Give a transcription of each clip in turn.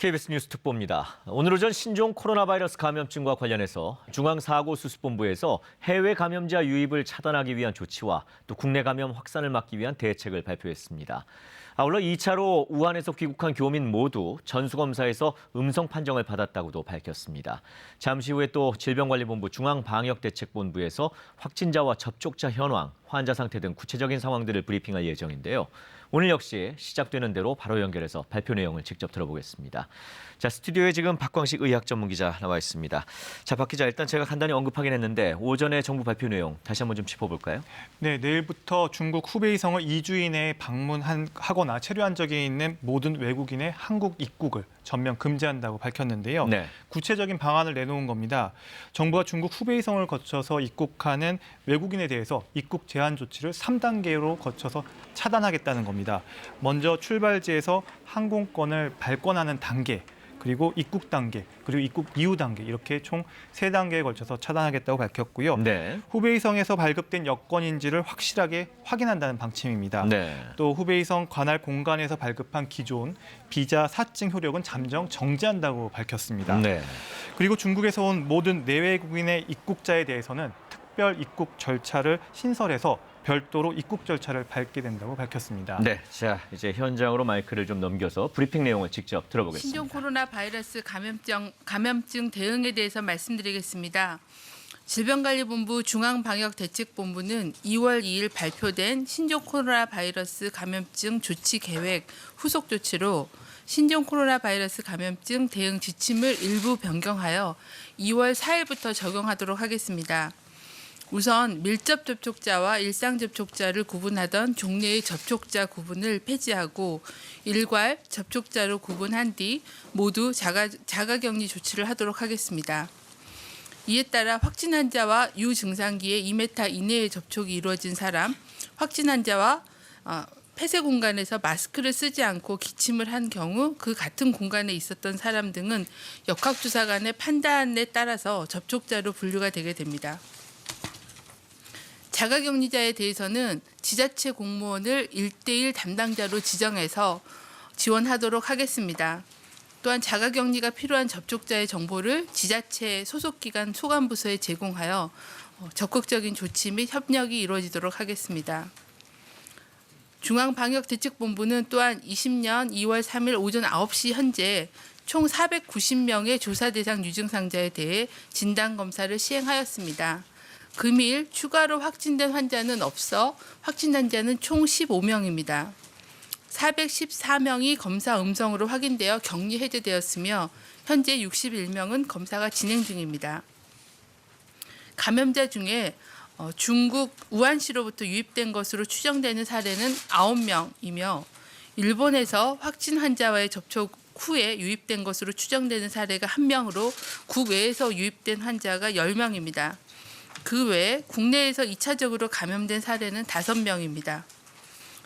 KBS 뉴스 특보입니다. 오늘 오전 신종 코로나 바이러스 감염증과 관련해서 중앙사고수습본부에서 해외 감염자 유입을 차단하기 위한 조치와 또 국내 감염 확산을 막기 위한 대책을 발표했습니다. 아울러 2차로 우한에서 귀국한 교민 모두 전수검사에서 음성 판정을 받았다고도 밝혔습니다. 잠시 후에 또 질병관리본부 중앙방역대책본부에서 확진자와 접촉자 현황, 환자 상태 등 구체적인 상황들을 브리핑할 예정인데요. 오늘 역시 시작되는 대로 바로 연결해서 발표 내용을 직접 들어보겠습니다. 자, 스튜디오에 지금 박광식 의학 전문 기자 나와 있습니다. 자, 박 기자, 일단 제가 간단히 언급하긴 했는데 오전에 정부 발표 내용 다시 한번 좀 짚어볼까요? 네, 내일부터 중국 후베이성을 2주 이내에 방문하거나 체류한 적이 있는 모든 외국인의 한국 입국을 전면 금지한다고 밝혔는데요. 네. 구체적인 방안을 내놓은 겁니다. 정부가 중국 후베이성을 거쳐서 입국하는 외국인에 대해서 입국 제한 조치를 3단계로 거쳐서 차단하겠다는 겁니다. 먼저 출발지에서 항공권을 발권하는 단계, 그리고 입국 단계, 그리고 입국 이후 단계 이렇게 총 3단계에 걸쳐서 차단하겠다고 밝혔고요. 네. 후베이성에서 발급된 여권인지를 확실하게 확인한다는 방침입니다. 네. 또 후베이성 관할 공간에서 발급한 기존 비자 사증 효력은 잠정 정지한다고 밝혔습니다. 네. 그리고 중국에서 온 모든 내외국인의 입국자에 대해서는 특별 입국 절차를 신설해서 별도로 입국 절차를 밟게 된다고 밝혔습니다. 네, 자 이제 현장으로 마이크를 좀 넘겨서 브리핑 내용을 직접 들어보겠습니다. 신종 코로나 바이러스 감염증 대응에 대해서 말씀드리겠습니다. 질병관리본부 중앙방역대책본부는 2월 2일 발표된 신종 코로나 바이러스 감염증 조치 계획 후속 조치로 신종 코로나 바이러스 감염증 대응 지침을 일부 변경하여 2월 4일부터 적용하도록 하겠습니다. 우선 밀접 접촉자와 일상 접촉자를 구분하던 종래의 접촉자 구분을 폐지하고 일괄 접촉자로 구분한 뒤 모두 자가격리 조치를 하도록 하겠습니다. 이에 따라 확진 환자와 유증상기의 2m 이내의 접촉이 이루어진 사람, 확진 환자와 폐쇄 공간에서 마스크를 쓰지 않고 기침을 한 경우 그 같은 공간에 있었던 사람 등은 역학조사관의 판단에 따라서 접촉자로 분류가 되게 됩니다. 자가격리자에 대해서는 지자체 공무원을 1대1 담당자로 지정해서 지원하도록 하겠습니다. 또한 자가격리가 필요한 접촉자의 정보를 지자체 소속기관 소관부서에 제공하여 적극적인 조치 및 협력이 이루어지도록 하겠습니다. 중앙방역대책본부는 또한 20년 2월 3일 오전 9시 현재 총 490명의 조사 대상 유증상자에 대해 진단검사를 시행하였습니다. 금일 추가로 확진된 환자는 없어 확진 환자는 총 15명입니다. 414명이 검사 음성으로 확인되어 격리 해제되었으며 현재 61명은 검사가 진행 중입니다. 감염자 중에 중국 우한시로부터 유입된 것으로 추정되는 사례는 9명이며 일본에서 확진 환자와의 접촉 후에 유입된 것으로 추정되는 사례가 1명으로 국외에서 유입된 환자가 10명입니다. 그 외에 국내에서 2차적으로 감염된 사례는 5명입니다.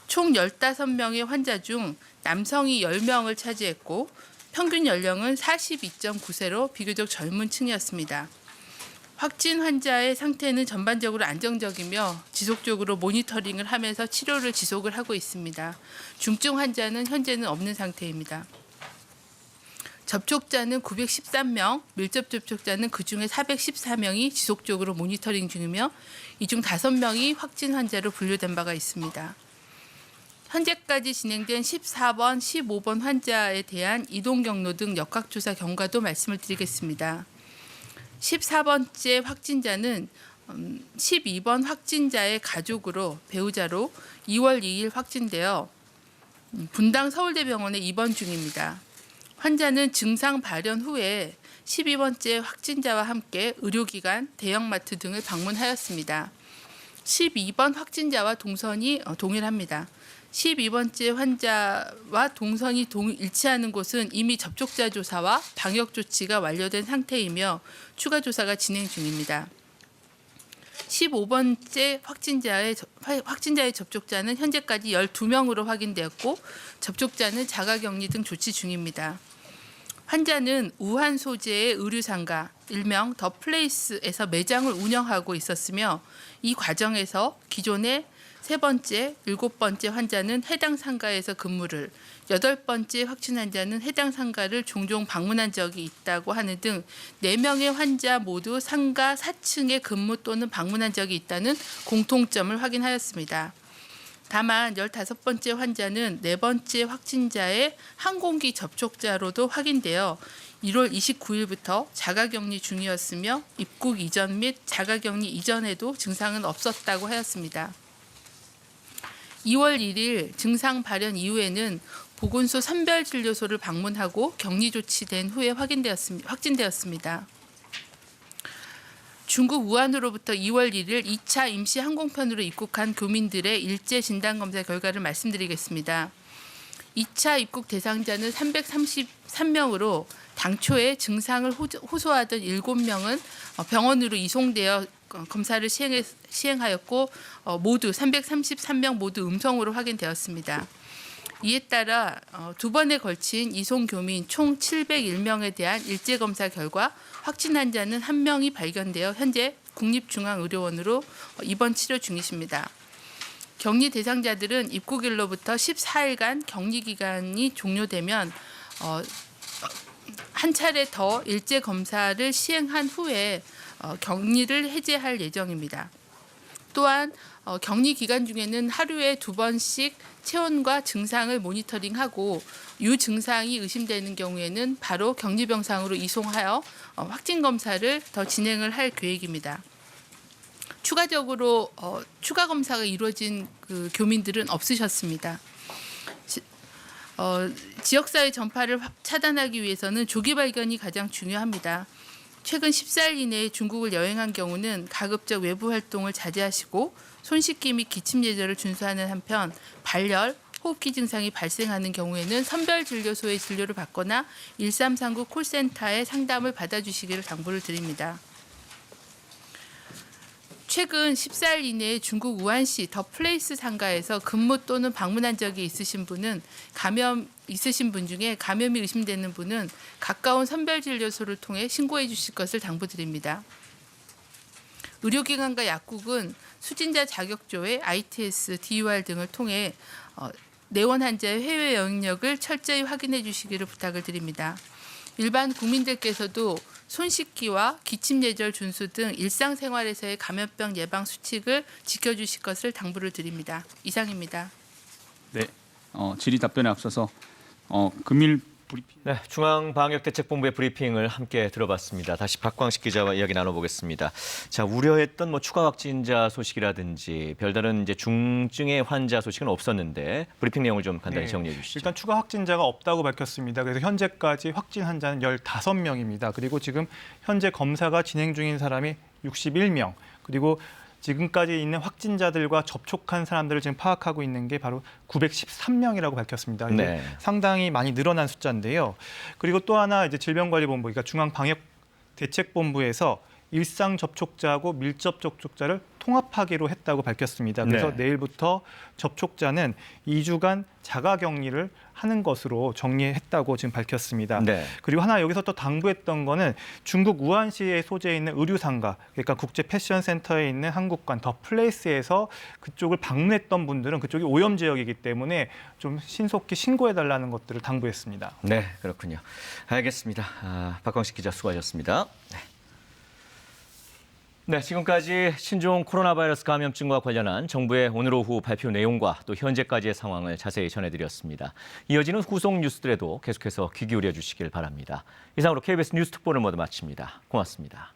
총 15명의 환자 중 남성이 10명을 차지했고 평균 연령은 42.9세로 비교적 젊은 층이었습니다. 확진 환자의 상태는 전반적으로 안정적이며 지속적으로 모니터링을 하면서 치료를 지속을 하고 있습니다. 중증 환자는 현재는 없는 상태입니다. 접촉자는 913명, 밀접 접촉자는 그중에 414명이 지속적으로 모니터링 중이며 이 중 5명이 확진 환자로 분류된 바가 있습니다. 현재까지 진행된 14번, 15번 환자에 대한 이동 경로 등 역학조사 경과도 말씀을 드리겠습니다. 14번째 확진자는 12번 확진자의 가족으로 배우자로 2월 2일 확진되어 분당 서울대병원에 입원 중입니다. 환자는 증상 발현 후에 12번째 확진자와 함께 의료기관, 대형마트 등을 방문하였습니다. 12번 확진자와 동선이 동일합니다. 12번째 환자와 동선이 일치하는 곳은 이미 접촉자 조사와 방역 조치가 완료된 상태이며 추가 조사가 진행 중입니다. 15번째 확진자의 접촉자는 현재까지 12명으로 확인되었고 접촉자는 자가격리 등 조치 중입니다. 환자는 우한 소재의 의류상가, 일명 더 플레이스에서 매장을 운영하고 있었으며 이 과정에서 기존에 3번째, 7번째 환자는 해당 상가에서 근무를, 8번째 확진 환자는 해당 상가를 종종 방문한 적이 있다고 하는 등 4명의 환자 모두 상가 4층에 근무 또는 방문한 적이 있다는 공통점을 확인하였습니다. 다만 15번째 환자는 4번째 확진자의 항공기 접촉자로도 확인되어 1월 29일부터 자가격리 중이었으며 입국 이전 및 자가격리 이전에도 증상은 없었다고 하였습니다. 2월 1일 증상 발현 이후에는 보건소 선별진료소를 방문하고 격리 조치된 후에 확진되었습니다. 중국 우한으로부터 2월 1일 2차 임시 항공편으로 입국한 교민들의 일제 진단검사 결과를 말씀드리겠습니다. 2차 입국 대상자는 333명으로 당초에 증상을 호소하던 7명은 병원으로 이송되어 검사를 시행하였고 모두 333명 모두 음성으로 확인되었습니다. 이에 따라 2번에 걸친 이송 교민 총 701명에 대한 일제검사 결과 확진 환자는 1명이 발견되어 현재 국립중앙의료원으로 입원 치료 중이십니다. 격리 대상자들은 입국일로부터 14일간 격리 기간이 종료되면 한 차례 더 일제 검사를 시행한 후에 격리를 해제할 예정입니다. 또한 격리 기간 중에는 하루에 2번씩 체온과 증상을 모니터링하고 유증상이 의심되는 경우에는 바로 격리병상으로 이송하여 확진 검사를 더 진행을 할 계획입니다. 추가적으로 추가 검사가 이루어진 그 교민들은 없으셨습니다. 지역사회 전파를 차단하기 위해서는 조기 발견이 가장 중요합니다. 최근 14일 이내에 중국을 여행한 경우는 가급적 외부 활동을 자제하시고 손 씻기 및 기침 예절을 준수하는 한편 발열, 호흡기 증상이 발생하는 경우에는 선별진료소의 진료를 받거나 1339 콜센터의 상담을 받아주시기를 당부를 드립니다. 최근 14일 이내에 중국 우한시 더 플레이스 상가에서 근무 또는 방문한 적이 있으신 분은 있으신 분 중에 감염이 의심되는 분은 가까운 선별진료소를 통해 신고해 주실 것을 당부드립니다. 의료기관과 약국은 수진자 자격조회, ITS, DUR 등을 통해 내원 환자의 해외 여행력을 철저히 확인해 주시기를 부탁을 드립니다. 일반 국민들께서도 손 씻기와 기침 예절 준수 등 일상생활에서의 감염병 예방 수칙을 지켜주실 것을 당부를 드립니다. 이상입니다. 네, 질의 답변에 앞서서 금일 브리핑. 네, 중앙방역대책본부의 브리핑을 함께 들어봤습니다. 다시 박광식 기자와 이야기 나눠보겠습니다. 자, 우려했던 추가 확진자 소식이라든지 별다른 이제 중증의 환자 소식은 없었는데 브리핑 내용을 좀 간단히 정리해 주시죠. 일단 추가 확진자가 없다고 밝혔습니다. 그래서 현재까지 확진 환자는 15명입니다. 그리고 지금 현재 검사가 진행 중인 사람이 61명. 그리고 지금까지 있는 확진자들과 접촉한 사람들을 지금 파악하고 있는 게 바로 913명이라고 밝혔습니다. 이게 네. 상당히 많이 늘어난 숫자인데요. 그리고 또 하나 이제 질병관리본부, 그러니까 중앙방역대책본부에서 일상 접촉자하고 밀접 접촉자를 통합하기로 했다고 밝혔습니다. 그래서 네. 내일부터 접촉자는 2주간 자가격리를 하는 것으로 정리했다고 지금 밝혔습니다. 네. 그리고 하나 여기서 또 당부했던 거는 중국 우한시에 소재해 있는 의류상가, 그러니까 국제 패션센터에 있는 한국관 더 플레이스에서 그쪽을 방문했던 분들은 그쪽이 오염 지역이기 때문에 좀 신속히 신고해달라는 것들을 당부했습니다. 네, 그렇군요. 알겠습니다. 박광식 기자 수고하셨습니다. 네, 지금까지 신종 코로나 바이러스 감염증과 관련한 정부의 오늘 오후 발표 내용과 또 현재까지의 상황을 자세히 전해드렸습니다. 이어지는 후속 뉴스들에도 계속해서 귀 기울여 주시길 바랍니다. 이상으로 KBS 뉴스 특보를 모두 마칩니다. 고맙습니다.